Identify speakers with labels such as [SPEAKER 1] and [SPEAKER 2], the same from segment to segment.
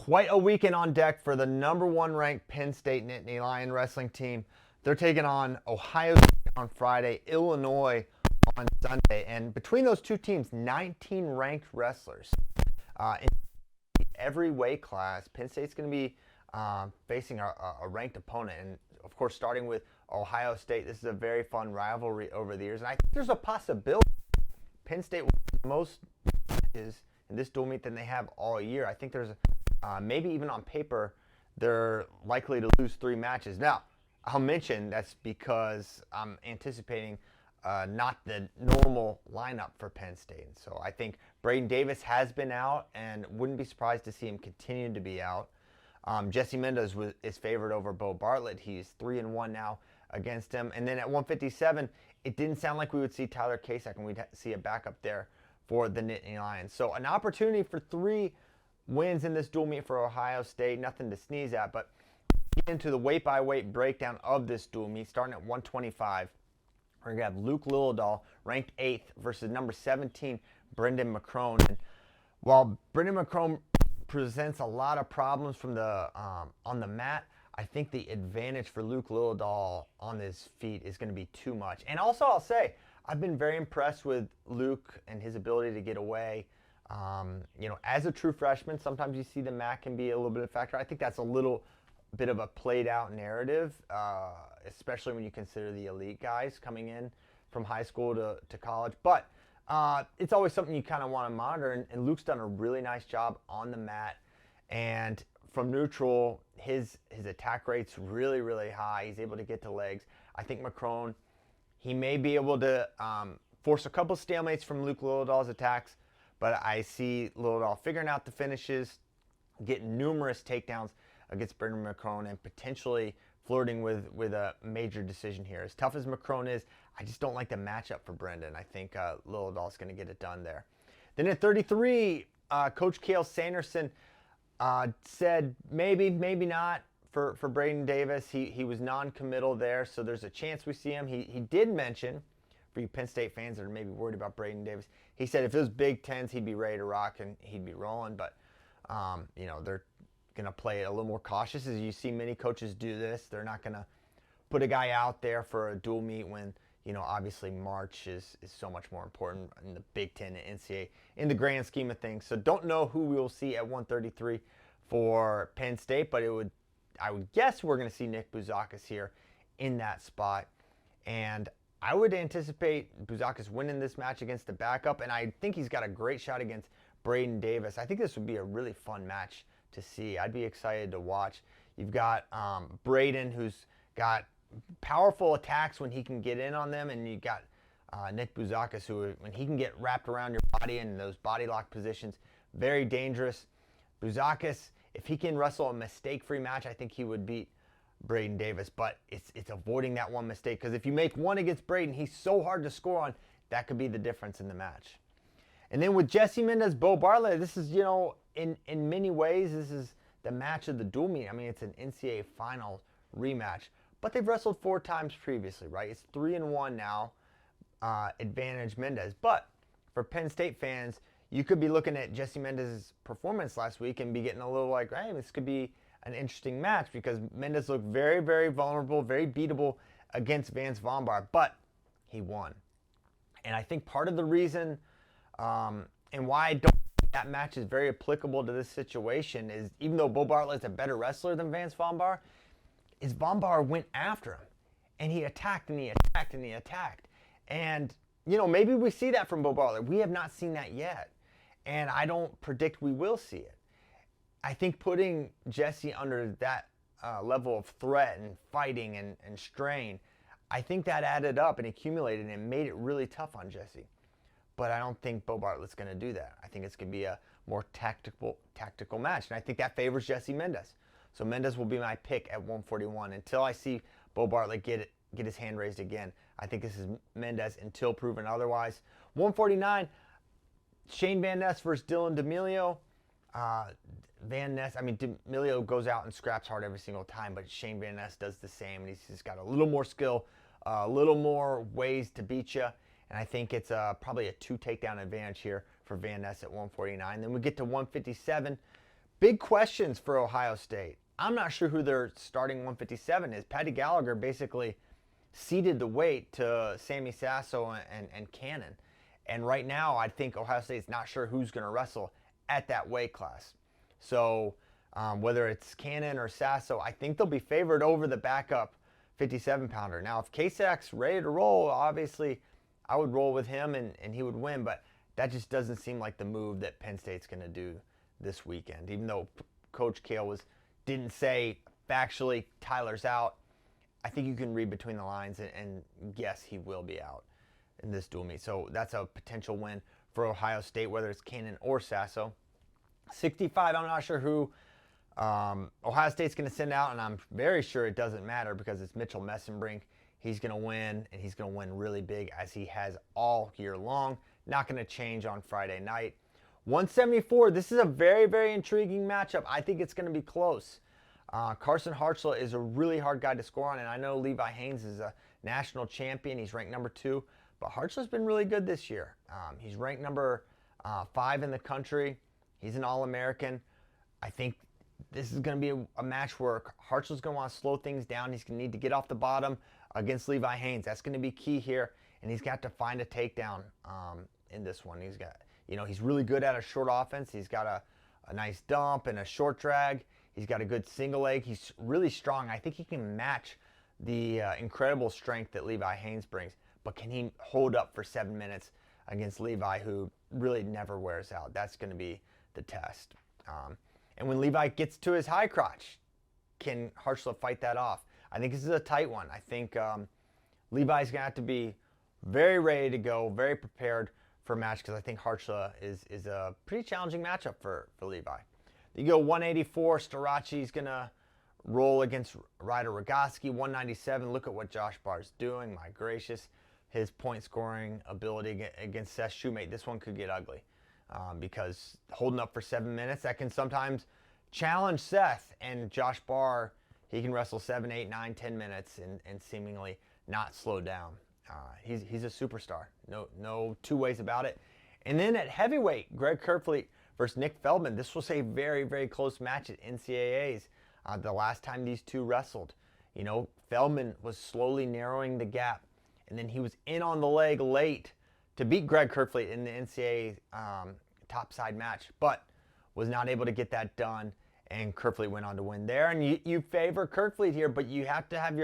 [SPEAKER 1] Quite a weekend on deck for the number one ranked Penn State Nittany Lion wrestling team. They're taking on Ohio State on Friday, Illinois on Sunday. And between those two teams, 19 ranked wrestlers in every weight class. Penn State's going to be facing a ranked opponent. And, of course, starting with Ohio State, this is a very fun rivalry over the years. And I think there's a possibility Penn State will have the most matches in this dual meet than they have all year. I think there's maybe even on paper, they're likely to lose 3 matches. Now, I'll mention that's because I'm anticipating not the normal lineup for Penn State. So I think Braden Davis has been out and wouldn't be surprised to see him continue to be out. Jesse Mendez is favored over Bo Bartlett. He's 3-1 now against him. And then at 157, it didn't sound like we would see Tyler Kasich, and we'd see a backup there for the Nittany Lions. So an opportunity for 3 wins in this dual meet for Ohio State. Nothing to sneeze at, but get into the weight-by-weight breakdown of this dual meet, starting at 125. We're going to have Luke Lillidahl, ranked 8th, versus number 17, Brendan McCrone. And while Brendan McCrone presents a lot of problems from the on the mat, I think the advantage for Luke Lillidahl on his feet is going to be too much. And also, I'll say, I've been very impressed with Luke and his ability to get away. As a true freshman, sometimes you see the mat can be a little bit of a factor. I think that's a little bit of a played out narrative, especially when you consider the elite guys coming in from high school to college. But it's always something you kind of want to monitor, and Luke's done a really nice job on the mat. And from neutral, his attack rate's really, really high. He's able to get to legs. I think McCrone, he may be able to force a couple stalemates from Luke Lillidahl's attacks, but I see Lillidahl figuring out the finishes, getting numerous takedowns against Brendan McCrone, and potentially flirting with a major decision here. As tough as McCrone is, I just don't like the matchup for Brendan. I think Lillidahl's going to get it done there. Then at 33, Coach Cale Sanderson said maybe not for Braden Davis. He was non-committal there, so there's a chance we see him. He did mention, for you Penn State fans that are maybe worried about Braden Davis, he said if it was Big Tens, he'd be ready to rock and he'd be rolling. But, they're going to play it a little more cautious, as you see many coaches do this. They're not going to put a guy out there for a dual meet when, obviously March is so much more important in the Big Ten and NCAA in the grand scheme of things. So don't know who we will see at 133 for Penn State, but I would guess we're going to see Nick Bouzakis here in that spot. And I would anticipate Bouzakis winning this match against the backup, and I think he's got a great shot against Braden Davis. I think this would be a really fun match to see. I'd be excited to watch. You've got Braden, who's got powerful attacks when he can get in on them, and you got Nick Bouzakis, who, when he can get wrapped around your body in those body lock positions, very dangerous. Bouzakis, if he can wrestle a mistake-free match, I think he would beat Braden Davis, but it's avoiding that one mistake, because if you make one against Braden, he's so hard to score on. That could be the difference in the match. And then with Jesse Mendez, Bo Bartlett, this is, in many ways, this is the match of the dual meet. I mean, it's an NCAA final rematch, but they've wrestled 4 times previously, right? It's 3-1 now, advantage Mendez. But for Penn State fans, you could be looking at Jesse Mendez's performance last week and be getting a little like, hey, this could be an interesting match, because Mendez looked very, very vulnerable, very beatable against Vance Vonbar, but he won. And I think part of the reason and why I don't think that match is very applicable to this situation is, even though Bo Bartlett's a better wrestler than Vance Vonbar, is Vonbar went after him, and he attacked and he attacked and he attacked. And, maybe we see that from Bo Bartlett. We have not seen that yet, and I don't predict we will see it. I think putting Jesse under that level of threat and fighting and strain, I think that added up and accumulated and made it really tough on Jesse. But I don't think Bo Bartlett's going to do that. I think it's going to be a more tactical match, and I think that favors Jesse Mendez. So Mendez will be my pick at 141 until I see Bo Bartlett get his hand raised again. I think this is Mendez until proven otherwise. 149, Shane Van Ness versus Dylan D'Amelio. Van Ness, D'Amelio goes out and scraps hard every single time, but Shane Van Ness does the same, and he's just got a little more skill, a little more ways to beat you, and I think it's probably a 2 takedown advantage here for Van Ness at 149. Then we get to 157. big questions for Ohio State. I'm not sure who their starting 157 is. Patty Gallagher basically ceded the weight to Sammy Sasso and Cannon. And right now, I think Ohio State's not sure who's going to wrestle at that weight class. So whether it's Cannon or Sasso, I think they'll be favored over the backup 57-pounder. Now, if Kasak's ready to roll, obviously I would roll with him and he would win, but that just doesn't seem like the move that Penn State's going to do this weekend. Even though Coach Kale didn't say factually Tyler's out, I think you can read between the lines and guess he will be out in this dual meet. So that's a potential win for Ohio State, whether it's Cannon or Sasso. 65, I'm not sure who Ohio State's going to send out, and I'm very sure it doesn't matter because it's Mitchell Messenbrink. He's going to win, and he's going to win really big as he has all year long. Not going to change on Friday night. 174, this is a very, very intriguing matchup. I think it's going to be close. Carson Hartzell is a really hard guy to score on, and I know Levi Haynes is a national champion. He's ranked number 2, but Hartzell's been really good this year. He's ranked number 5 in the country. He's an All-American. I think this is going to be a match where Hartzell's going to want to slow things down. He's going to need to get off the bottom against Levi Haynes. That's going to be key here, and he's got to find a takedown in this one. He's got, he's really good at a short offense. He's got a nice dump and a short drag. He's got a good single leg. He's really strong. I think he can match the incredible strength that Levi Haynes brings, but can he hold up for 7 minutes against Levi, who really never wears out? That's going to be the test. And when Levi gets to his high crotch, can Hartzell fight that off? I think this is a tight one. I think Levi's going to have to be very ready to go, very prepared for a match, because I think Hartzell is a pretty challenging matchup for Levi. You go 184, Starachi's going to roll against Ryder Rogoski. 197, look at what Josh Barr's doing. My gracious, his point scoring ability against Seth Shoemate. This one could get ugly because holding up for 7 minutes, that can sometimes challenge Seth. And Josh Barr, he can wrestle 7, 8, 9, 10 minutes and seemingly not slow down. He's a superstar. No two ways about it. And then at heavyweight, Greg Kerfleet versus Nick Feldman. This was a very, very close match at NCAAs. The last time these two wrestled, Feldman was slowly narrowing the gap, and then he was in on the leg late to beat Greg Kerfleet in the NCAA topside match, but was not able to get that done, and Kerfleet went on to win there. And you favor Kerfleet here, but you have to have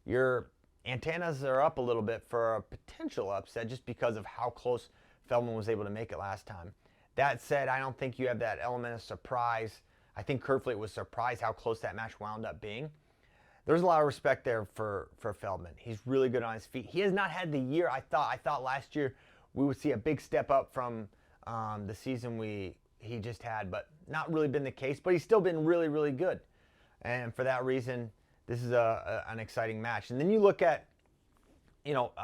[SPEAKER 1] your antennas are up a little bit for a potential upset just because of how close Feldman was able to make it last time. That said, I don't think you have that element of surprise. I think Kerfleet was surprised how close that match wound up being. There's a lot of respect there for Feldman. He's really good on his feet. He has not had the year I thought. I thought last year we would see a big step up from the season he just had, but not really been the case. But he's still been really, really good. And for that reason, this is an exciting match. And then you look at,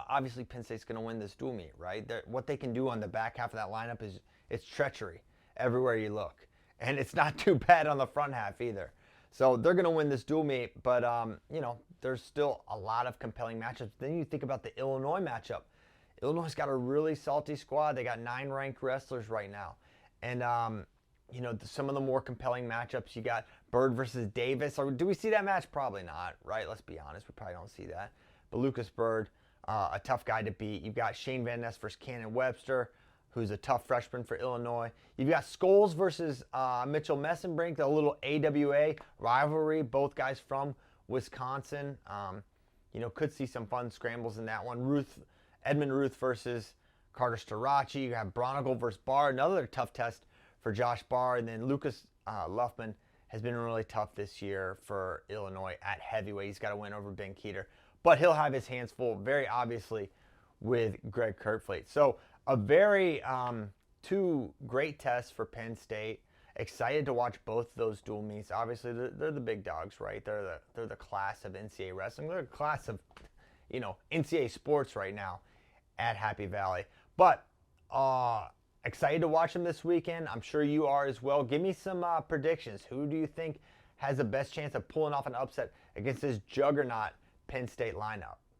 [SPEAKER 1] obviously Penn State's going to win this dual meet, right? What they can do on the back half of that lineup is it's treachery everywhere you look. And it's not too bad on the front half either. So they're going to win this dual meet, but, there's still a lot of compelling matchups. Then you think about the Illinois matchup. Illinois got a really salty squad. They got 9 ranked wrestlers right now. And, some of the more compelling matchups, you got Bird versus Davis. Or do we see that match? Probably not, right? Let's be honest. We probably don't see that. But Lucas Bird, a tough guy to beat. You've got Shane Van Ness versus Cannon Webster, who's a tough freshman for Illinois. You've got Scholes versus Mitchell Messenbrink, a little AWA rivalry. Both guys from Wisconsin. Could see some fun scrambles in that one. Edmund Ruth versus Carter Starachi. You have Bronigal versus Barr, another tough test for Josh Barr. And then Lucas Luffman has been really tough this year for Illinois at heavyweight. He's got to win over Ben Keeter. But he'll have his hands full, very obviously, with Greg Kerfleet. So a very two great tests for Penn State. Excited to watch both those dual meets. Obviously, they're the big dogs, right? They're the class of NCAA wrestling. They're the class of, NCAA sports right now at Happy Valley. But excited to watch them this weekend. I'm sure you are as well. Give me some predictions. Who do you think has the best chance of pulling off an upset against this juggernaut Penn State lineup?